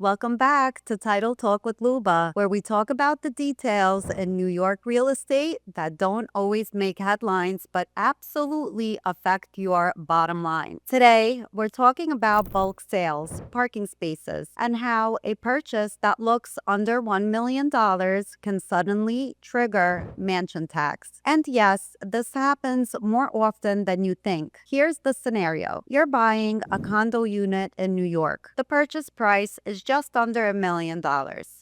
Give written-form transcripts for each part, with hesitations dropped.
Welcome back to Title Talk with Luba, where we talk about the details in New York real estate that don't always make headlines but absolutely affect your bottom line. Today, we're talking about bulk sales, parking spaces, and how a purchase that looks under $1 million can suddenly trigger mansion tax. And yes, this happens more often than you think. Here's the scenario. You're buying a condo unit in New York. The purchase price is just under $1 million,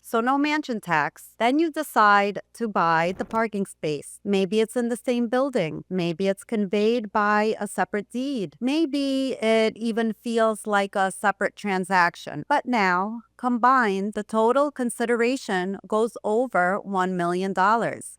so no mansion tax. Then you decide to buy the parking space. Maybe it's in the same building. Maybe it's conveyed by a separate deed. Maybe it even feels like a separate transaction. But now, combined, the total consideration goes over $1 million.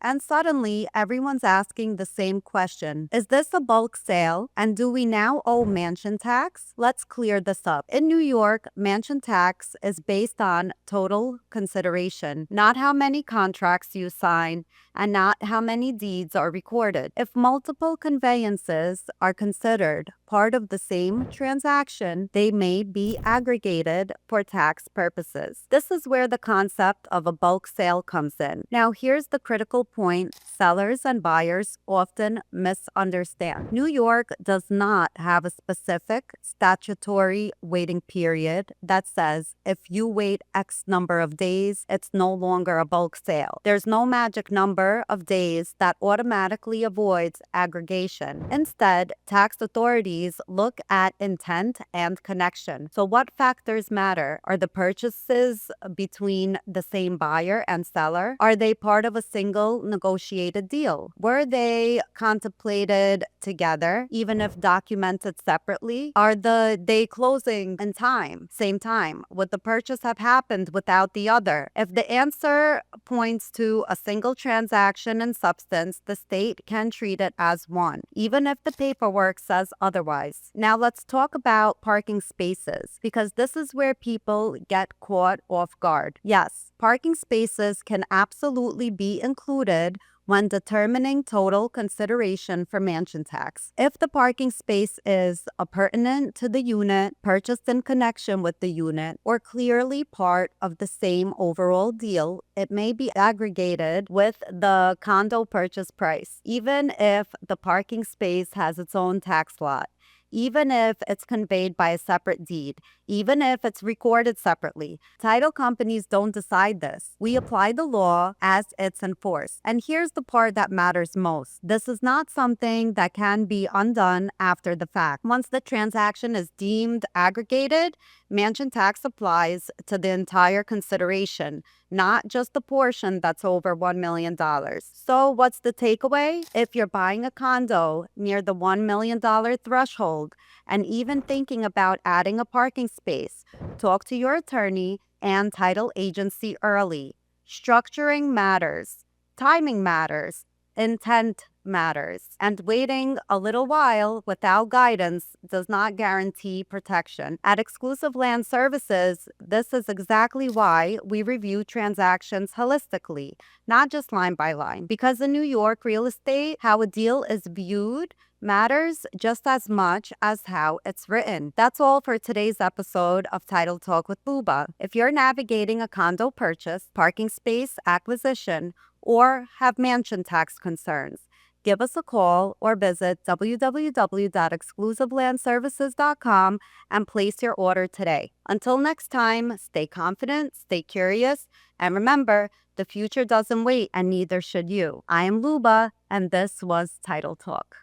And suddenly, everyone's asking the same question. Is this a bulk sale? And do we now owe mansion tax? Let's clear this up. In New York, mansion tax is based on total consideration, not how many contracts you sign and not how many deeds are recorded. If multiple conveyances are considered part of the same transaction, they may be aggregated for tax purposes. This is where the concept of a bulk sale comes in. Now, here's the critical point sellers and buyers often misunderstand. New York does not have a specific statutory waiting period that says if you wait X number of days, it's no longer a bulk sale. There's no magic number of days that automatically avoids aggregation. Instead, tax authorities look at intent and connection. So what factors matter? Are the purchases between the same buyer and seller? Are they part of a single negotiated deal? Were they contemplated together, even if documented separately? Are they closing in time, same time? Would the purchase have happened without the other? If the answer points to a single transaction in substance, the state can treat it as one, even if the paperwork says otherwise. Now let's talk about parking spaces, because this is where people get caught off guard. Yes, parking spaces can absolutely be included when determining total consideration for mansion tax. If the parking space is pertinent to the unit, purchased in connection with the unit, or clearly part of the same overall deal, it may be aggregated with the condo purchase price, even if the parking space has its own tax lot, even if it's conveyed by a separate deed, even if it's recorded separately. Title companies don't decide this. We apply the law as it's enforced. And here's the part that matters most. This is not something that can be undone after the fact. Once the transaction is deemed aggregated, mansion tax applies to the entire consideration, not just the portion that's over $1 million. So what's the takeaway? If you're buying a condo near the $1 million threshold and even thinking about adding a parking space, talk to your attorney and title agency early. Structuring matters. Timing matters. Intent matters. And waiting a little while without guidance does not guarantee protection. At Exclusive Land Services, this is exactly why we review transactions holistically, not just line by line. Because in New York real estate, how a deal is viewed matters just as much as how it's written. That's all for today's episode of Title Talk with Luba. If you're navigating a condo purchase, parking space acquisition, or have mansion tax concerns, give us a call or visit www.exclusivelandservices.com and place your order today. Until next time, stay confident, stay curious, and remember, the future doesn't wait and neither should you. I am Luba, and this was Title Talk.